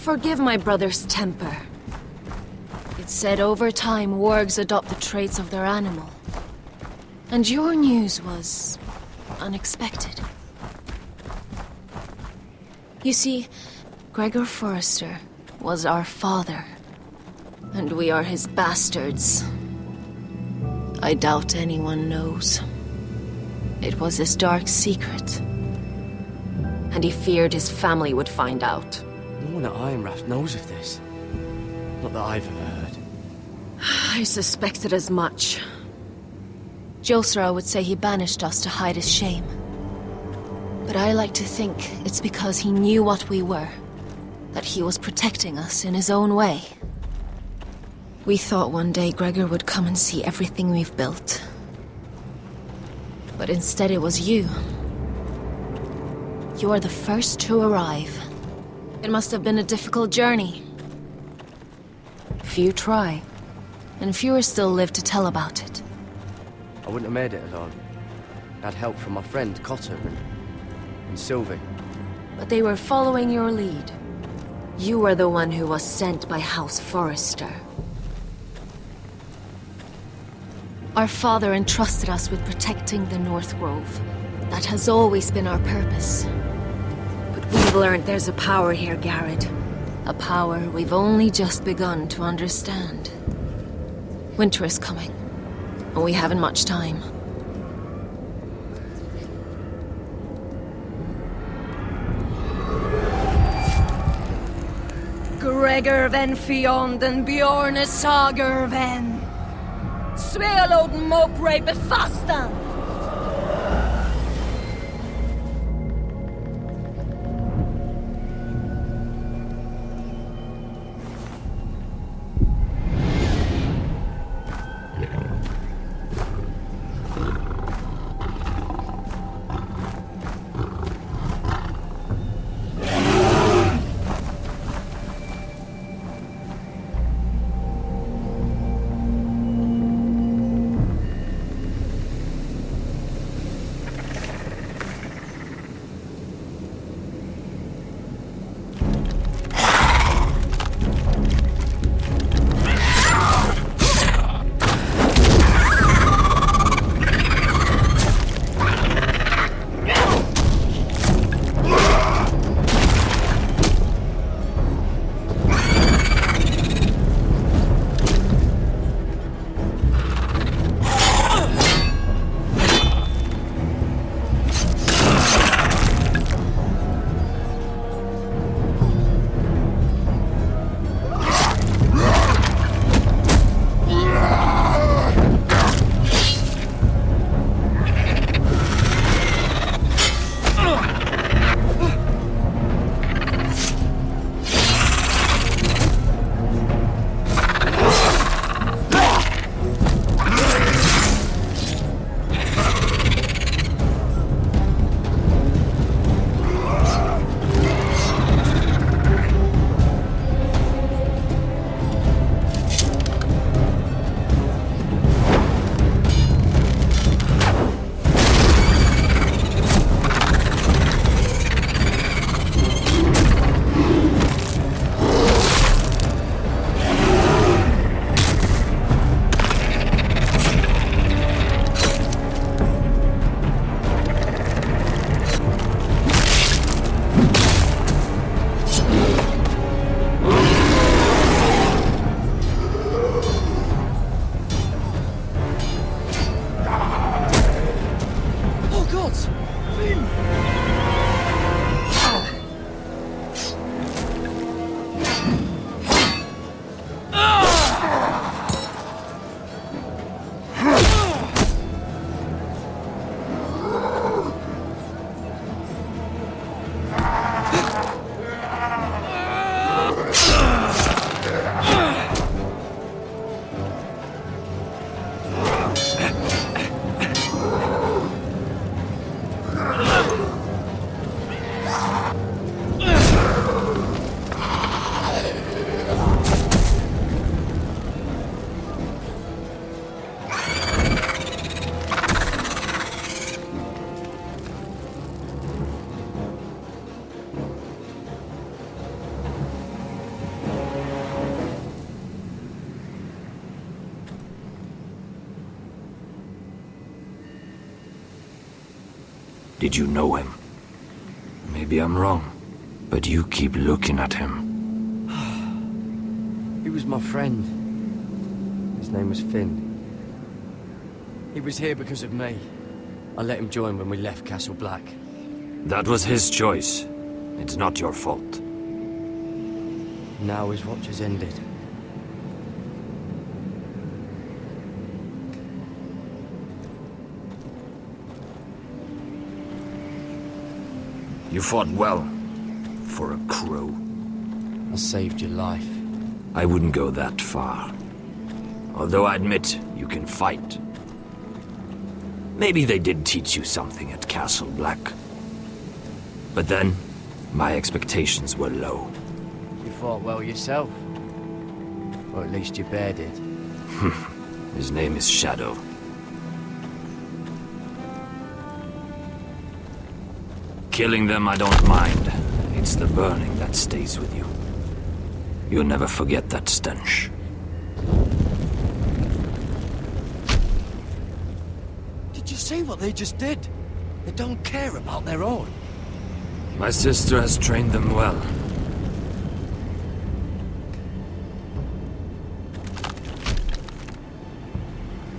Forgive my brother's temper. It's said over time wargs adopt the traits of their animal. And your news was unexpected. You see, Gregor Forrester was our father, and we are his bastards. I doubt anyone knows. It was his dark secret, and he feared his family would find out. No one at Ironraft knows of this. Not that I've ever heard. I suspected as much. Josra would say he banished us to hide his shame. But I like to think it's because he knew what we were, that he was protecting us in his own way. We thought one day Gregor would come and see everything we've built. But instead it was you. You are the first to arrive. It must have been a difficult journey. Few try, and fewer still live to tell about it. I wouldn't have made it alone. I had help from my friend Cotter and Sylvie. But they were following your lead. You were the one who was sent by House Forrester. Our father entrusted us with protecting the North Grove. That has always been our purpose. But we've learned there's a power here, Garrett. A power we've only just begun to understand. Winter is coming, and we haven't much time. Gregor ven Fionden Bjorne Sager ven. Svealoden Mopre befastan! Did you know him? Maybe I'm wrong, but you keep looking at him. He was my friend. His name was Finn. He was here because of me. I let him join when we left Castle Black. That was his choice. It's not your fault. Now his watch has ended. You fought well. For a crow. I saved your life. I wouldn't go that far. Although I admit, you can fight. Maybe they did teach you something at Castle Black. But then, my expectations were low. You fought well yourself. Or at least your bear did. His name is Shadow. Killing them I don't mind. It's the burning that stays with you. You'll never forget that stench. Did you see what they just did? They don't care about their own. My sister has trained them well.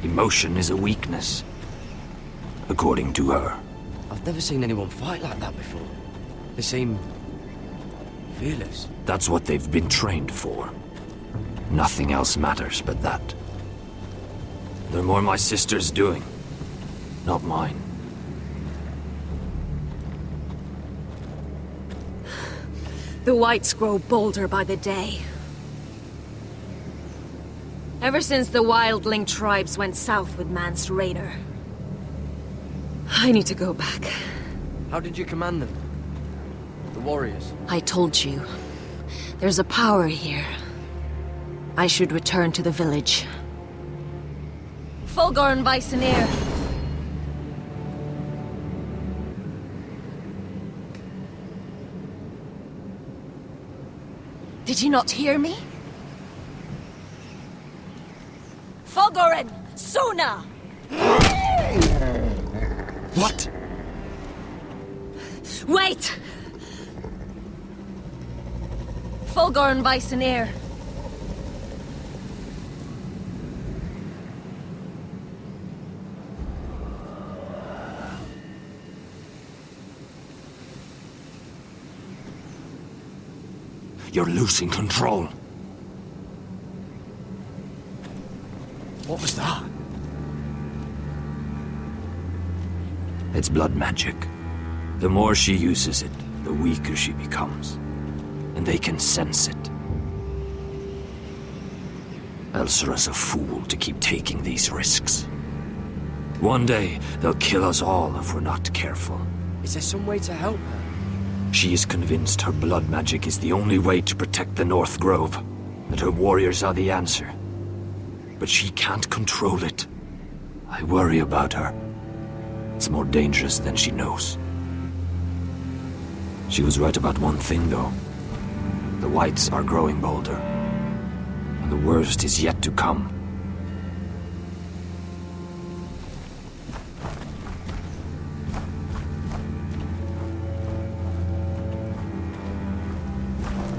Emotion is a weakness, according to her. I've never seen anyone fight like that before. They seem fearless. That's what they've been trained for. Nothing else matters but that. They're more my sister's doing, not mine. The whites grow bolder by the day. Ever since the wildling tribes went south with Mance Rayder. I need to go back. How did you command them? The warriors? I told you. There's a power here. I should return to the village. Fulgor and Vysenir. Did you not hear me? Fulgorin! Suna! What? Wait! Fulgor and Vysenir. You're losing control. What was that? It's blood magic. The more she uses it, the weaker she becomes. And they can sense it. Elsera's a fool to keep taking these risks. One day, they'll kill us all if we're not careful. Is there some way to help her? She is convinced her blood magic is the only way to protect the North Grove, that her warriors are the answer. But she can't control it. I worry about her. It's more dangerous than she knows. She was right about one thing, though. The whites are growing bolder. And the worst is yet to come.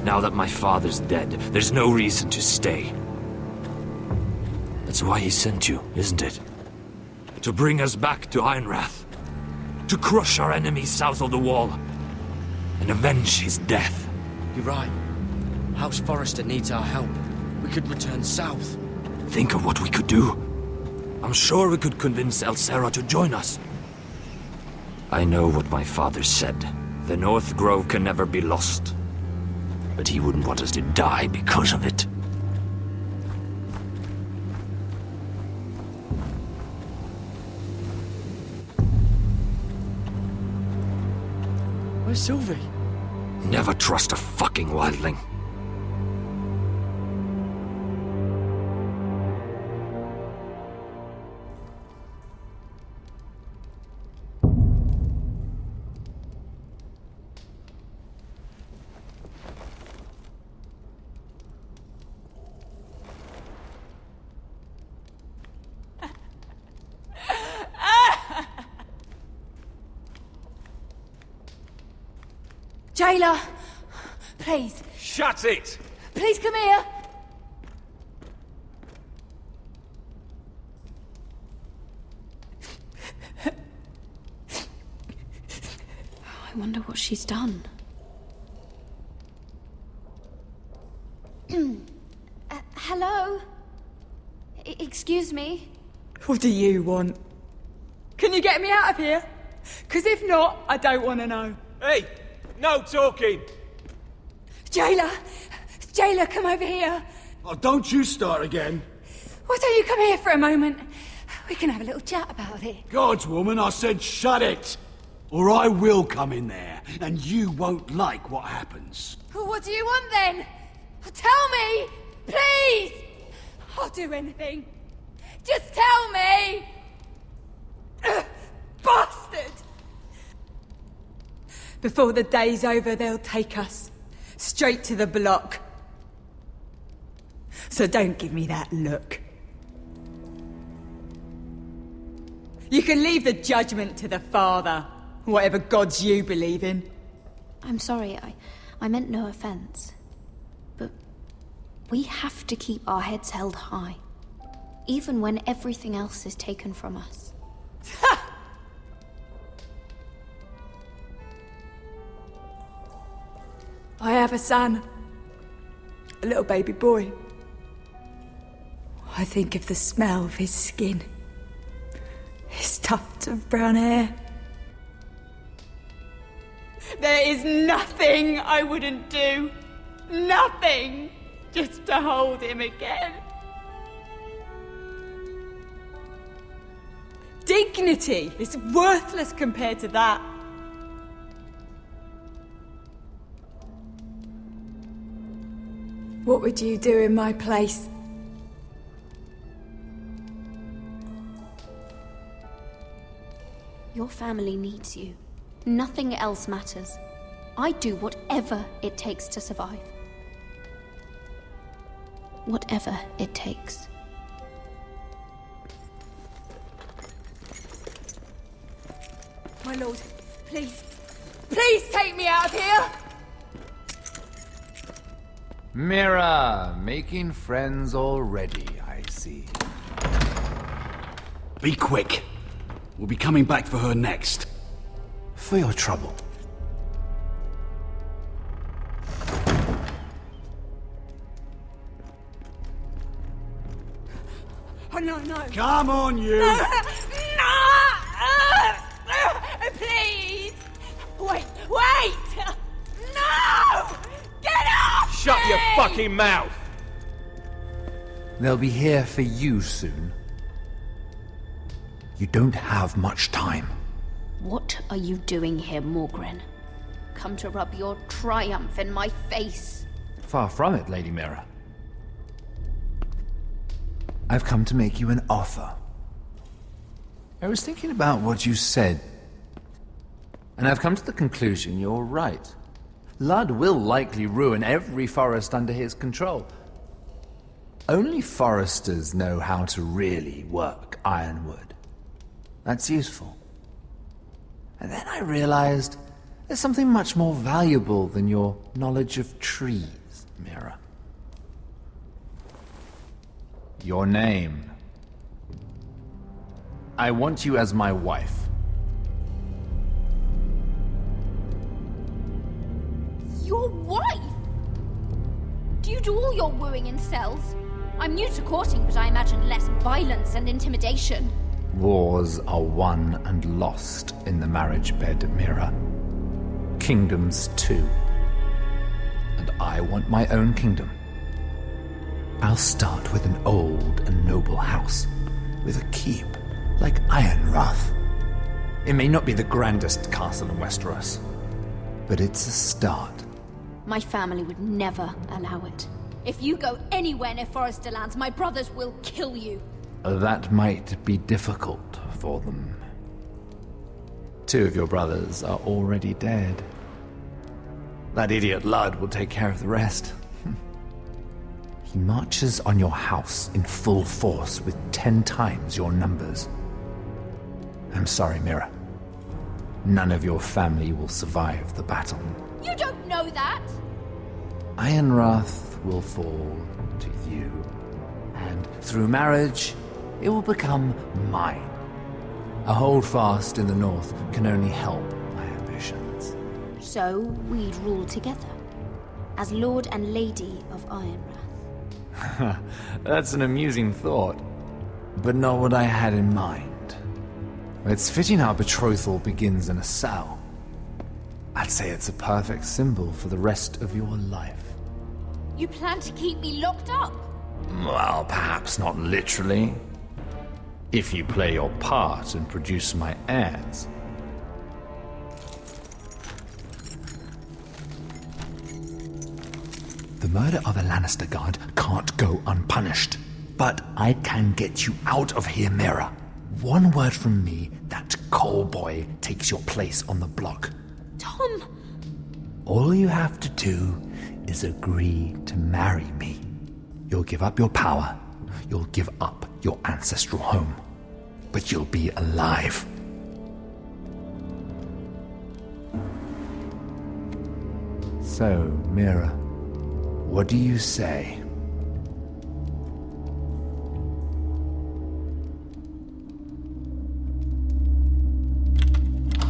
Now that my father's dead, there's no reason to stay. That's why he sent you, isn't it? To bring us back to Ironrath. To crush our enemies south of the wall. And avenge his death. You're right. House Forrester needs our help. We could return south. Think of what we could do. I'm sure we could convince Elsera to join us. I know what my father said. The North Grove can never be lost. But he wouldn't want us to die because of it. Where's Sylvie? Never trust a fucking wildling. Jailer! Please, Shut it! please come here! I wonder what she's done. Hello? Excuse me? What do you want? Can you get me out of here? Because if not, I don't want to know. Hey! No talking! Jailer! Jailer, come over here! Oh, don't you start again. Why don't you come here for a moment? We can have a little chat about it. God's woman, I said shut it! Or I will come in there, and you won't like what happens. Well, what do you want then? Tell me! Please! I'll do anything. Just tell me! Bastard! Before the day's over, they'll take us straight to the block. So don't give me that look. You can leave the judgment to the Father, whatever gods you believe in. I'm sorry, I meant no offense. But we have to keep our heads held high, even when everything else is taken from us. I have a son. A little baby boy. I think of the smell of his skin. His tuft of brown hair. There is nothing I wouldn't do. Nothing. Just to hold him again. Dignity is worthless compared to that. What would you do in my place? Your family needs you. Nothing else matters. I'd do whatever it takes to survive. Whatever it takes. My lord, please. Please take me out of here! Mira, making friends already, I see. Be quick. We'll be coming back for her next. For your trouble. Oh, no, no. Come on, you! No! Please! Wait! No! Get off Shut me! your fucking mouth! They'll be here for you soon. You don't have much time. What are you doing here, Morgren? Come to rub your triumph in my face. Far from it, Lady Mira. I've come to make you an offer. I was thinking about what you said, and I've come to the conclusion you're right. Ludd will likely ruin every forest under his control. Only foresters know how to really work ironwood. That's useful. And then I realized there's something much more valuable than your knowledge of trees, Mira. Your name. I want you as my wife. Your wife? Do you do all your wooing in cells? I'm new to courting, but I imagine less violence and intimidation. Wars are won and lost in the marriage bed, Mira. Kingdoms too. And I want my own kingdom. I'll start with an old and noble house, with a keep, like Ironrath. It may not be the grandest castle in Westeros, but it's a start. My family would never allow it. If you go anywhere near Forester lands, my brothers will kill you. That might be difficult for them. 2 of your brothers are already dead. That idiot Ludd will take care of the rest. He marches on your house in full force with 10 times your numbers. I'm sorry, Mira. None of your family will survive the battle. You don't know that! Ironrath will fall to you, and through marriage, it will become mine. A holdfast in the north can only help my ambitions. So we'd rule together, as Lord and Lady of Ironrath. That's an amusing thought, but not what I had in mind. It's fitting our betrothal begins in a cell. I'd say it's a perfect symbol for the rest of your life. You plan to keep me locked up? Well, perhaps not literally. If you play your part and produce my heirs. The murder of a Lannister guard can't go unpunished. But I can get you out of here, Mira. One word from me, that coal boy takes your place on the block. Tom! All you have to do is agree to marry me. You'll give up your power. You'll give up your ancestral home. But you'll be alive. So, Mira, what do you say?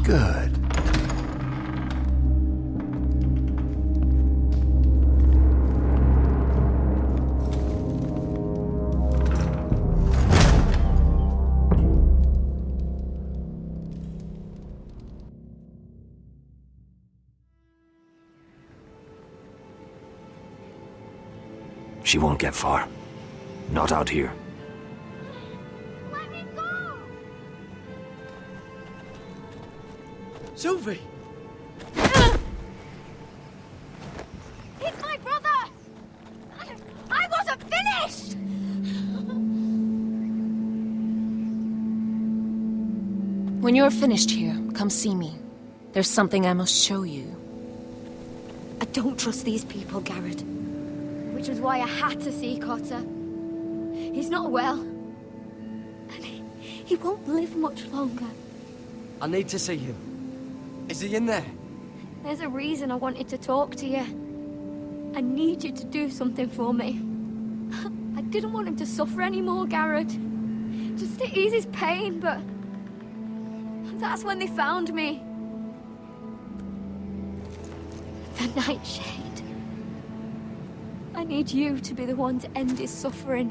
Good. She won't get far. Not out here. Let me go! Sylvie! He's my brother! I wasn't finished! When you're finished here, come see me. There's something I must show you. I don't trust these people, Garrett. Which was why I had to see Cotter. He's not well. And he won't live much longer. I need to see him. Is he in there? There's a reason I wanted to talk to you. I need you to do something for me. I didn't want him to suffer anymore, Garrett. Just to ease his pain, but... that's when they found me. The Nightshade. I need you to be the one to end his suffering.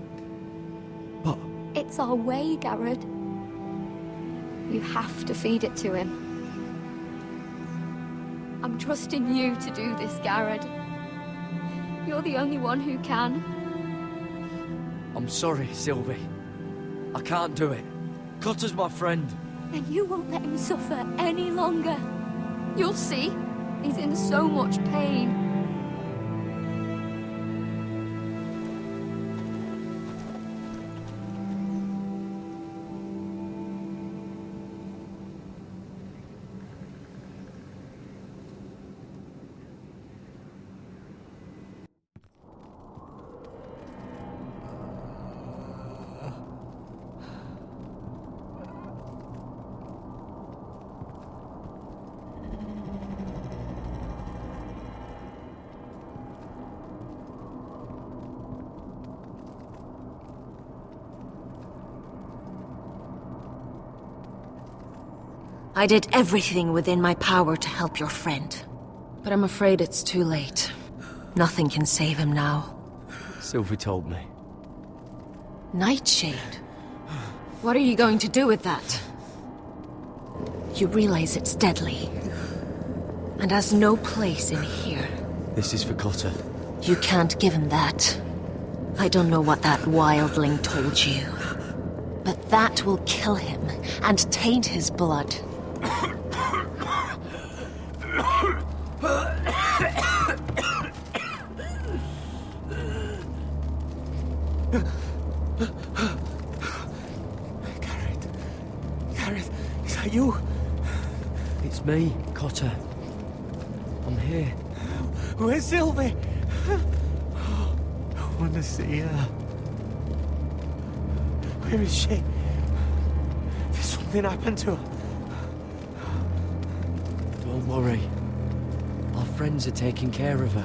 But... It's our way, Garrett. You have to feed it to him. I'm trusting you to do this, Garrett. You're the only one who can. I'm sorry, Sylvie. I can't do it. Cutter's my friend. And you won't let him suffer any longer. You'll see. He's in so much pain. I did everything within my power to help your friend. But I'm afraid it's too late. Nothing can save him now. Sylvie told me. Nightshade? What are you going to do with that? You realize it's deadly. And has no place in here. This is for Cotter. You can't give him that. I don't know what that wildling told you. But that will kill him and taint his blood. Garrett, is that you? It's me, Cotter. I'm here. Where's Sylvie? I want to see her. Where is she? Did something happen to her? Don't worry. I'll friends are taking care of her.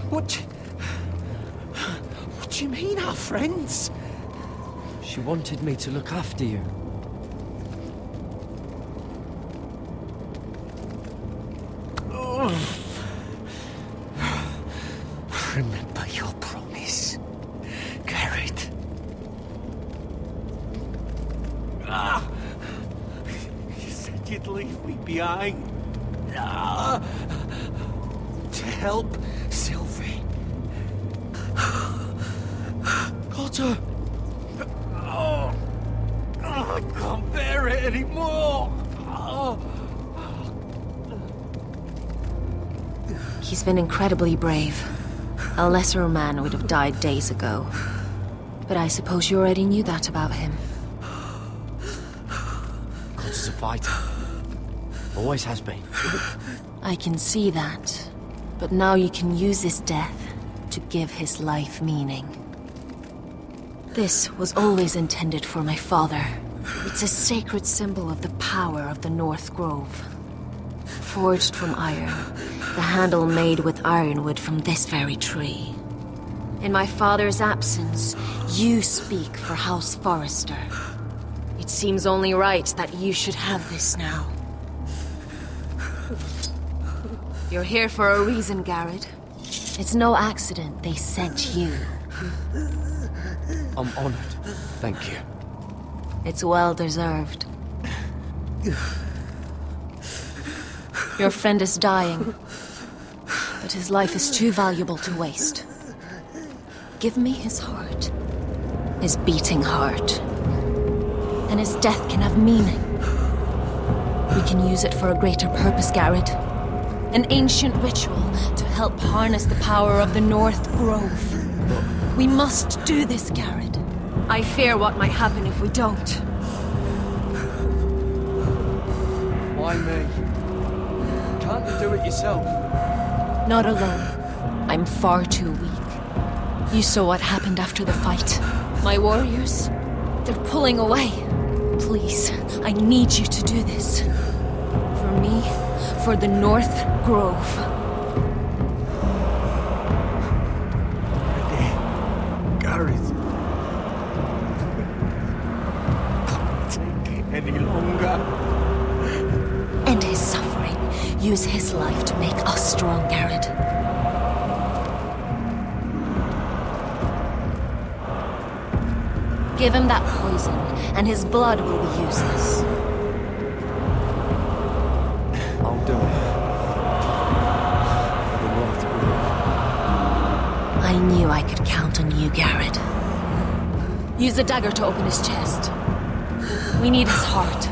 What do you mean, our friends? She wanted me to look after you. Remember your promise, Garrett. You said you'd leave me behind. To help Sylvie. Potter. I can't bear it anymore. He's been incredibly brave. A lesser man would have died days ago. But I suppose you already knew that about him. God's a fighter. Always has been. I can see that. But now you can use his death to give his life meaning. This was always intended for my father. It's a sacred symbol of the power of the North Grove. Forged from iron, the handle made with ironwood from this very tree. In my father's absence, you speak for House Forrester. It seems only right that you should have this now. You're here for a reason, Garrett. It's no accident they sent you. I'm honored. Thank you. It's well deserved. Your friend is dying, but his life is too valuable to waste. Give me his heart. His beating heart. And his death can have meaning. We can use it for a greater purpose, Garrett. An ancient ritual to help harness the power of the North Grove. We must do this, Garrett. I fear what might happen if we don't. Why me? Can't you do it yourself? Not alone. I'm far too weak. You saw what happened after the fight. My warriors, they're pulling away. Please, I need you to do this. For me, for the North Grove. Garrett. Can't take it any longer. End his suffering. Use his life to make us strong, Garrett. Give him that poison, and his blood will be useless. I'll do it. For the North Grove. I knew I could count on you, Garrett. Use the dagger to open his chest. We need his heart.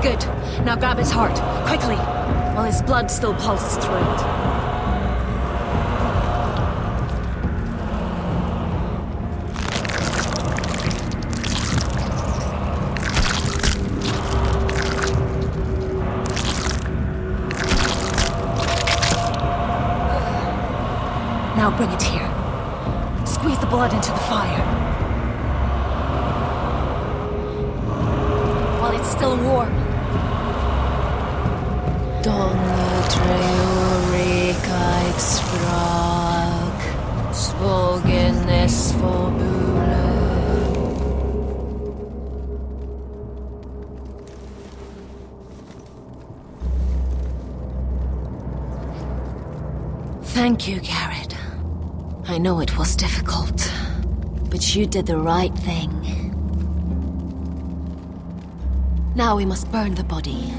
Good. Now grab his heart, quickly, while his blood still pulses through it. Now bring it here. Squeeze the blood into the fire. While it's still warm. Donne treurekaig sprag, svogenes fobule. Thank you, Garrett. I know it was difficult, but you did the right thing. Now we must burn the body.